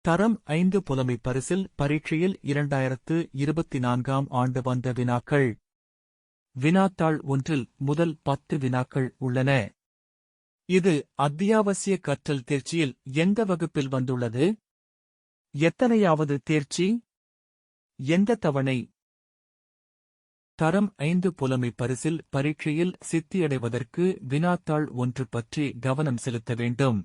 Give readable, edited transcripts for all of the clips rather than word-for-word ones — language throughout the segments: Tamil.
தரம் 5 புலமை பரிசில் பரீட்சையில் 2024ஆம் ஆண்டு வந்த வினாக்கள். வினாத்தாள் ஒன்றில் முதல் 10 வினாக்கள் உள்ளன. இது அத்தியாவசிய கற்றல் தேர்ச்சியில் எந்த வகுப்பில் வந்துள்ளது? எத்தனையாவது தேர்ச்சி? எந்த தவணை? தரம் 5 புலமை பரிசில் பரீட்சையில் சித்தியடைவதற்கு வினாத்தாள் 1 பற்றி கவனம் செலுத்த வேண்டும்.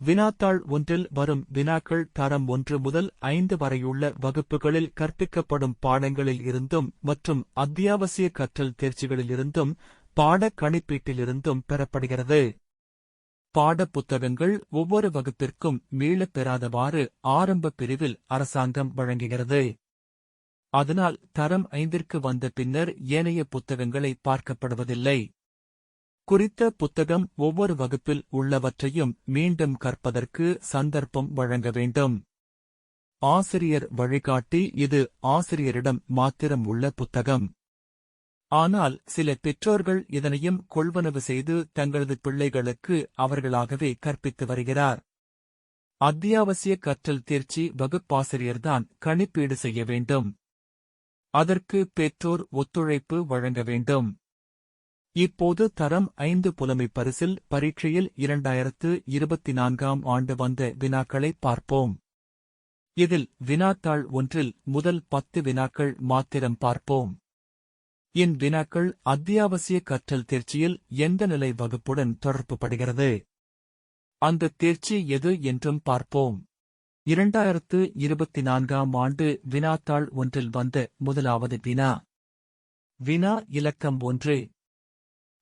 வினாத்தாள் ஒன்றில் வரும் வினாக்கள் தரம் 1 முதல் 5 வரையுள்ள வகுப்புகளில் கற்பிக்கப்படும் பாடங்களில் இருந்தும் மற்றும் அத்தியாவசிய கற்றல் தேர்ச்சிகளிலிருந்தும் பாடக் கணிப்பீட்டிலிருந்தும் பெறப்படுகிறது. பாடப் புத்தகங்கள் ஒவ்வொரு வகுப்பிற்கும் மீளப் பெறாதவாறு ஆரம்ப பிரிவில் அரசாங்கம் வழங்குகிறது. அதனால் தரம் 5ற்கு வந்த பின்னர் ஏனைய புத்தகங்களை பார்க்கப்படுவதில்லை. குறித்த புத்தகம் ஒவ்வொரு வகுப்பில் உள்ளவற்றையும் மீண்டும் கற்பதற்கு சந்தர்ப்பம் வழங்க வேண்டும். ஆசிரியர் வழிகாட்டி இது ஆசிரியரிடம் மாத்திரம் உள்ள புத்தகம். ஆனால் சில பெற்றோர்கள் இதனையும் கொள்வனவு செய்து தங்களது பிள்ளைகளுக்கு அவர்களாகவே கற்பித்து வருகிறார். அத்தியாவசிய கற்றல் தேர்ச்சி வகுப்பாசிரியர்தான் கணிப்பீடு செய்ய வேண்டும். அதற்கு பெற்றோர் ஒத்துழைப்பு வழங்க வேண்டும். இப்போது தரம் 5 புலமை பரிசில் பரீட்சையில் 2024ஆம் ஆண்டு வந்த வினாக்களை பார்ப்போம். இதில் வினாத்தாள் ஒன்றில் முதல் 10 வினாக்கள் மாத்திரம் பார்ப்போம். வினாக்கள் அத்தியாவசிய கற்றல் தேர்ச்சியில் எந்த நிலை வகுப்புடன் தொடர்புபடுகிறது? அந்த தேர்ச்சி எது என்றும் பார்ப்போம். 2024ஆம் ஆண்டு வினாத்தாள் ஒன்றில் வந்த முதலாவது வினா. வினா இலக்கம் 1.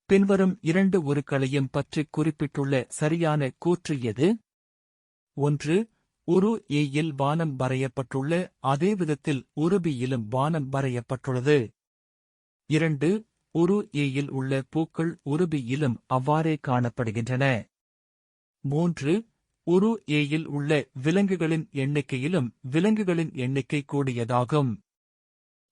பின்வரும் 2 உருக்களையும் பற்றி குறிப்பிட்டுள்ள சரியான கூற்று எது? 1. உரு ஏ-யில் வானம் வரையப்பட்டுள்ள அதே விதத்தில் உரு பி-யிலும் வானம் வரையப்பட்டுள்ளது. 2. உரு ஏ-யில் உள்ள பூக்கள் உரு பி-யிலும் அவ்வாறே காணப்படுகின்றன. 3. உரு ஏ-யில் உள்ள விலங்குகளின் எண்ணிக்கையிலும் விலங்குகளின் எண்ணிக்கை கூடியதாகும்.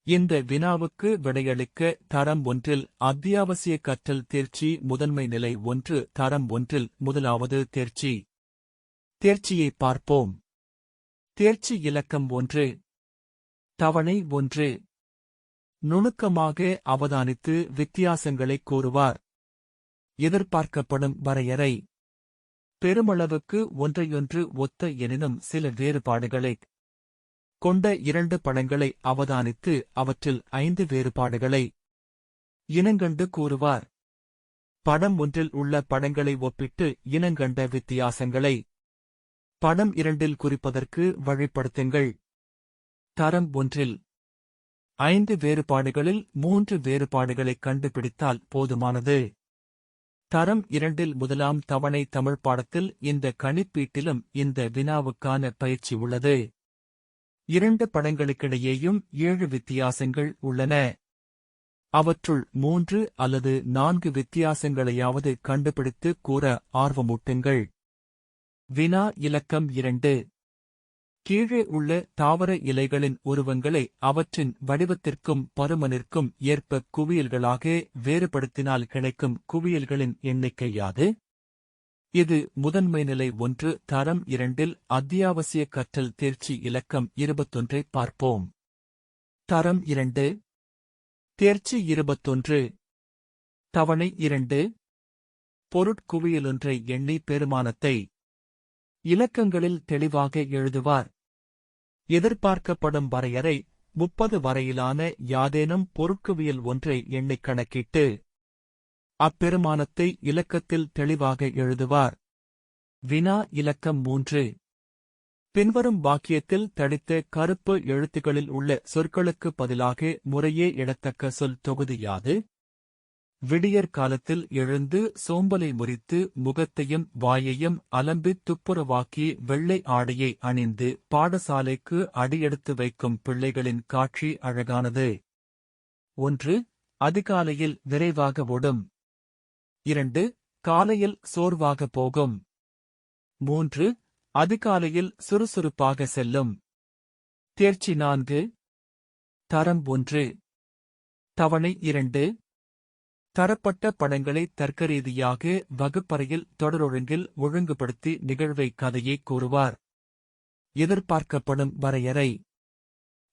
இந்த வினாவுக்கு விடையளிக்க தரம் 1இல் அத்தியாவசிய கற்றல் தேர்ச்சி முதன்மை நிலை 1 தரம் 1இல் முதலாவது தேர்ச்சி. தேர்ச்சியை பார்ப்போம். தேர்ச்சி இலக்கம் 1. தவணை 1. நுணுக்கமாக அவதானித்து வித்தியாசங்களைக் கூறுவார். எதிர்பார்க்கப்படும் வரையறை. பெருமளவுக்கு ஒன்றையொன்று ஒத்த எனினும் சில வேறுபாடுகளைக் கொண்ட 2 படங்களை அவதானித்து அவற்றில் 5 வேறுபாடுகளை இனங்கண்டு கூறுவார். படம் 1இல் உள்ள படங்களை ஒப்பிட்டு இனங்கண்ட வித்தியாசங்களை படம் 2இல் குறிப்பதற்கு வழிப்படுத்துங்கள். தரம் 1இல் 5 வேறுபாடுகளில் 3 வேறுபாடுகளைக் கண்டுபிடித்தால் போதுமானது. தரம் 2இல் முதலாம் தவணை தமிழ் பாடத்தில் இந்த கணிப்பீட்டிலும் இந்த வினாவுக்கான பயிற்சி உள்ளது. 2 படங்களுக்கிடையேயும் 7 வித்தியாசங்கள் உள்ளன. அவற்றுள் 3 அல்லது 4 வித்தியாசங்களையாவது கண்டுபிடித்து கூற ஆர்வமூட்டுங்கள். வினா இலக்கம் 2. கீழே உள்ள தாவர இலைகளின் உருவங்களை அவற்றின் வடிவத்திற்கும் பருமனிற்கும் ஏற்ப குவியல்களாக வேறுபடுத்தினால் கிடைக்கும் குவியல்களின் எண்ணிக்கை யாது? இது முதன்மை நிலை 1 தரம் 2இல் அத்தியாவசிய கற்றல் தேர்ச்சி இலக்கம் 21 பார்ப்போம். தரம் 2. தேர்ச்சி 21. தவணை 2. பொருட்குவியலொன்றை எண்ணி பெருமானத்தை இலக்கங்களில் தெளிவாக எழுதுவார். எதிர்பார்க்கப்படும் வரையறை 30 வரையிலான யாதேனும் பொருட்குவியல் ஒன்றை எண்ணிக் கணக்கிட்டு அப்பெருமானத்தை இலக்கத்தில் தெளிவாக எழுதுவார். வினா இலக்கம் 3. பின்வரும் வாக்கியத்தில் தடித்த கருப்பு எழுத்துகளில் உள்ள சொற்களுக்கு பதிலாக முறையே இடத்தக்க சொல் தொகுதி யாது? விடியற் காலத்தில் எழுந்து சோம்பலை முறித்து முகத்தையும் வாயையும் அலம்பித் துப்புரவாக்கி வெள்ளை ஆடையை அணிந்து பாடசாலைக்கு அடியெடுத்து வைக்கும் பிள்ளைகளின் காட்சி அழகானது. 1. அதிகாலையில் விரைவாக ஓடும். 2. காலையில் சோர்வாக போகும். 3. அதிகாலையில் சுறுசுறுப்பாக செல்லும். தேர்ச்சி 4. தரம் 1. தவணை 2. தரப்பட்ட படங்களை தர்க்கரீதியாக வகுப்பறையில் தொடரொழுங்கில் ஒழுங்குபடுத்தி நிகழ்வை கதையை கூறுவார். எதிர்பார்க்கப்படும் வரையறை.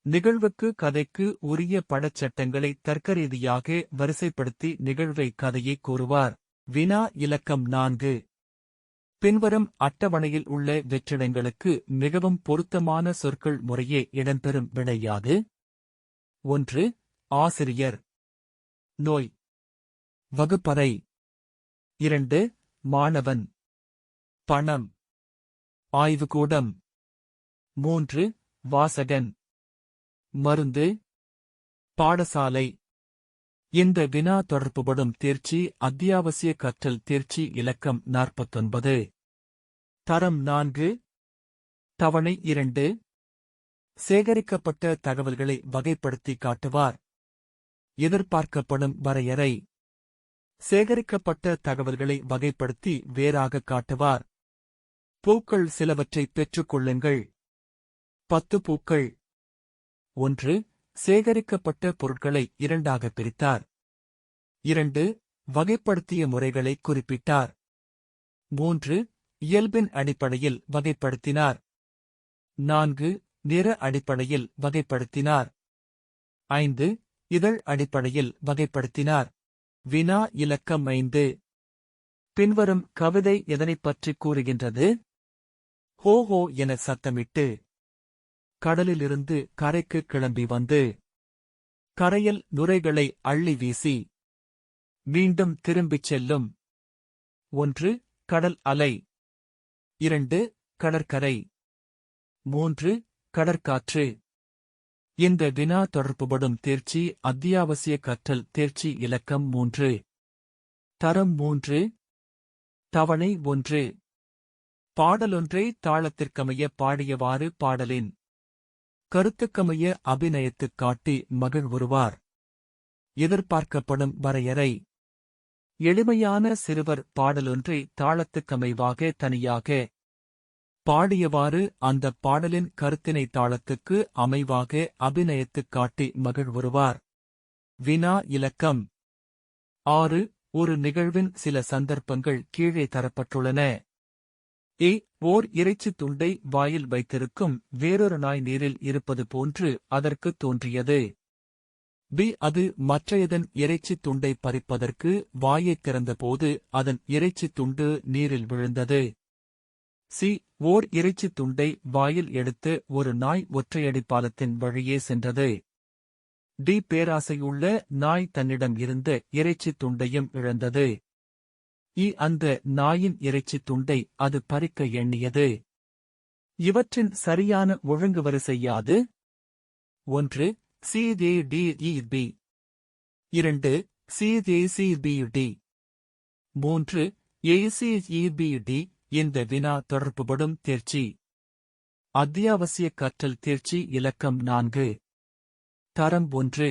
நிகழ்வுக்கு கதைக்கு உரிய படச்சட்டங்களை தர்க்கரீதியாக வரிசைப்படுத்தி நிகழ்வை கதையை கூறுவார். வினா இலக்கம் 4. பின்வரும் அட்டவணையில் உள்ள வெற்றிடங்களுக்கு மிகவும் பொருத்தமான சொற்கள் முறையே இடம்பெறும் விடை யாது? 1. ஆசிரியர். நோய். வகுப்பறை. 2. மாணவன். பணம். ஆய்வுக்கூடம். 3. வாசகன். மருந்து. பாடசாலை. இந்த வினா தொடர்புபடும் தேர்ச்சி அத்தியாவசிய கற்றல் தேர்ச்சி இலக்கம் 49. தரம் 4. தவணை 2. சேகரிக்கப்பட்ட தகவல்களை வகைப்படுத்தி காட்டுவார். எதிர்பார்க்கப்படும் வரையறை. சேகரிக்கப்பட்ட தகவல்களை வகைப்படுத்தி வேறாக காட்டுவார். பூக்கள் சிலவற்றை பெற்றுக் கொள்ளுங்கள். 10 பூக்கள். 1. சேகரிக்கப்பட்ட பொருட்களை 2ஆக பிரித்தார். 2. வகைப்படுத்திய முறைகளை குறிப்பிட்டார். 3. இயல்பின் அடிப்படையில் வகைப்படுத்தினார். 4. நிற அடிப்படையில் வகைப்படுத்தினார். 5. இதழ் அடிப்படையில் வகைப்படுத்தினார். வினா இலக்கம் 5. பின்வரும் கவிதை எதனைப் பற்றி கூறுகின்றது? ஹோ ஹோ என சத்தமிட்டு கடலிலிருந்து கரைக்கு கிளம்பி வந்து கரையில் நுரைகளை அள்ளி வீசி மீண்டும் திரும்பிச் செல்லும். 1. கடல் அலை. 2. கடற்கரை. 3. கடற்காற்று. இந்த வினா தொடர்புபடும் தேர்ச்சி அத்தியாவசிய கற்றல் தேர்ச்சி இலக்கம் 3. தரம் 3. தவணை 1. பாடலொன்றை தாளத்திற்கமைய பாடியவாறு பாடலின் கருத்துக்கமைய அபிநயத்துக் காட்டி மகிழ்வுறுவார். எதிர்பார்க்கப்படும் வரையறை. எளிமையான சிறுவர் பாடலொன்றை தாளத்துக்கமைவாக தனியாக பாடியவாறு அந்த பாடலின் கருத்தினை தாளத்துக்கு அமைவாக அபிநயத்துக் காட்டி மகிழ்வுறுவார். வினா இலக்கம் 6. ஒரு நிகழ்வின் சில சந்தர்ப்பங்கள் கீழே தரப்பட்டுள்ளன. ஏ. ஓர் இறைச்சித் துண்டை வாயில் வைத்திருக்கும் வேறொரு நாய் நீரில் இருப்பது போன்று அதற்குத் தோன்றியது. பி. அது மற்றையதன் இறைச்சித் துண்டை பறிப்பதற்கு வாயைத் திறந்தபோது அதன் இறைச்சித் துண்டு நீரில் விழுந்தது. சி. ஓர் இறைச்சித் துண்டை வாயில் எடுத்து ஒரு நாய் ஒற்றையடி பாலத்தின் வழியே சென்றது. டி. பேராசையுள்ள நாய் தன்னிடம் இருந்த இறைச்சித் துண்டையும் இழந்தது. அந்த நாயின் இறைச்சித் துண்டை அது பறிக்க எண்ணியது. இவற்றின் சரியான ஒழுங்கு வரிசை யாது? 1. CADEB. 2. CACBD. 3. ACEBD. இந்த வினா தொடர்புபடும் தேர்ச்சி அத்தியாவசிய கற்றல் தேர்ச்சி இலக்கம் 4. தரம் 1.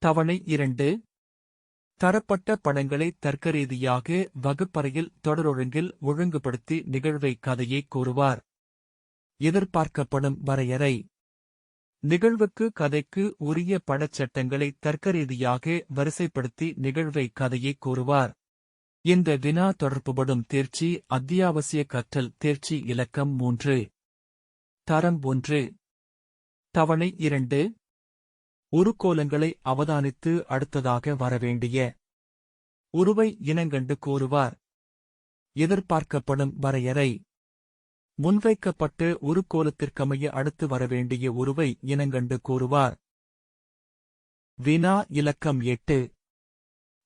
தவணை 2. தரப்பட்ட படங்களை தர்க்கரீதியாக வகுப்பறையில் தொடரொழுங்கில் ஒழுங்குபடுத்தி நிகழ்வை கதையை கூறுவார். எதிர்பார்க்கப்படும் வரையறை. நிகழ்வுக்கு கதைக்கு உரிய படச்சட்டங்களை தர்க்கரீதியாக வரிசைப்படுத்தி நிகழ்வை கதையை கூறுவார். இந்த வினா தொடர்புபடும் தேர்ச்சி அத்தியாவசிய கற்றல் தேர்ச்சி இலக்கம் 3. தரம் 1. தவணை 2. உருக்கோலங்களை அவதானித்து அடுத்ததாக வரவேண்டிய உருவை இனங்கண்டு கூறுவார். எதிர்பார்க்கப்படும் வரையறை. முன்வைக்கப்பட்ட உருக்கோலத்திற்கமைய அடுத்து வரவேண்டிய உருவை இனங்கண்டு கூறுவார். வினா இலக்கம் 8.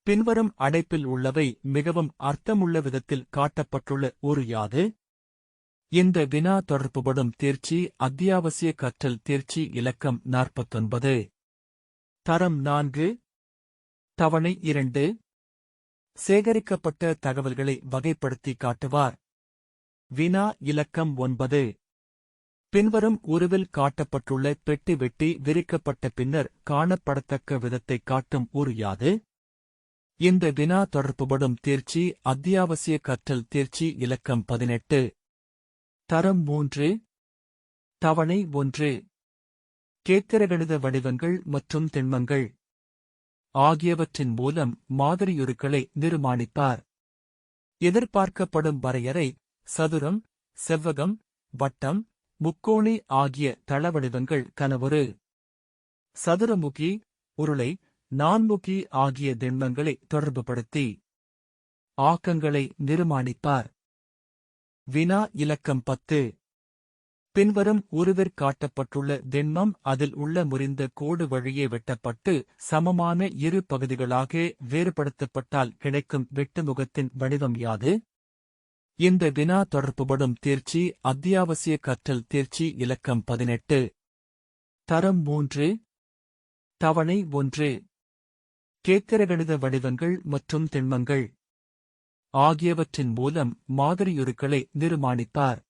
பின்வரும் அடைப்பில் உள்ளவை மிகவும் அர்த்தமுள்ள விதத்தில் காட்டப்பட்டுள்ள ஒரு யாது? இந்த வினா தொடர்புபடும் தேர்ச்சி அத்தியாவசிய கற்றல் தேர்ச்சி இலக்கம் 49. தரம் 4. தவணை 2. சேகரிக்கப்பட்ட தகவல்களை வகைப்படுத்தி காட்டுவார். வினா இலக்கம் 9. பின்வரும் உருவில் காட்டப்பட்டுள்ள பெட்டி வெட்டி விரிக்கப்பட்ட பின்னர் காணப்படத்தக்க விதத்தைக் காட்டும் உரு யாது? இந்த வினா தொடர்புபடும் தேர்ச்சி அத்தியாவசிய கற்றல் தேர்ச்சி இலக்கம் 18. தரம் 3. தவணை 1. கேத்திரகணித வடிவங்கள் மற்றும் திண்மங்கள் ஆகியவற்றின் மூலம் மாதிரியுருக்களை நிர்மாணிப்பார். எதிர்பார்க்கப்படும் வரையறை. சதுரம், செவ்வகம், வட்டம், முக்கோணி ஆகிய தளவடிவங்கள் கனவுரு. சதுரமுகி, உருளை, நான்முகி ஆகிய திண்மங்களை தொடர்புபடுத்தி ஆக்கங்களை நிர்மாணிப்பார். வினா இலக்கம் 10. பின்வரும் உருவிற் காட்டப்பட்டுள்ள திண்மம் அதில் உள்ள முறிந்த கோடு வழியே வெட்டப்பட்டு சமமான இரு பகுதிகளாக வேறுபடுத்தப்பட்டால் கிடைக்கும் வெட்டுமுகத்தின் வடிவம் யாது? இந்த வினா தொடர்புபடும் தேர்ச்சி அத்தியாவசிய கற்றல் தேர்ச்சி இலக்கம் 18. தரம் 3. தவணை 1. கேத்திரகணித வடிவங்கள் மற்றும் திண்மங்கள் ஆகியவற்றின் மூலம் மாதிரியுருக்களை நிர்மாணிப்பார்.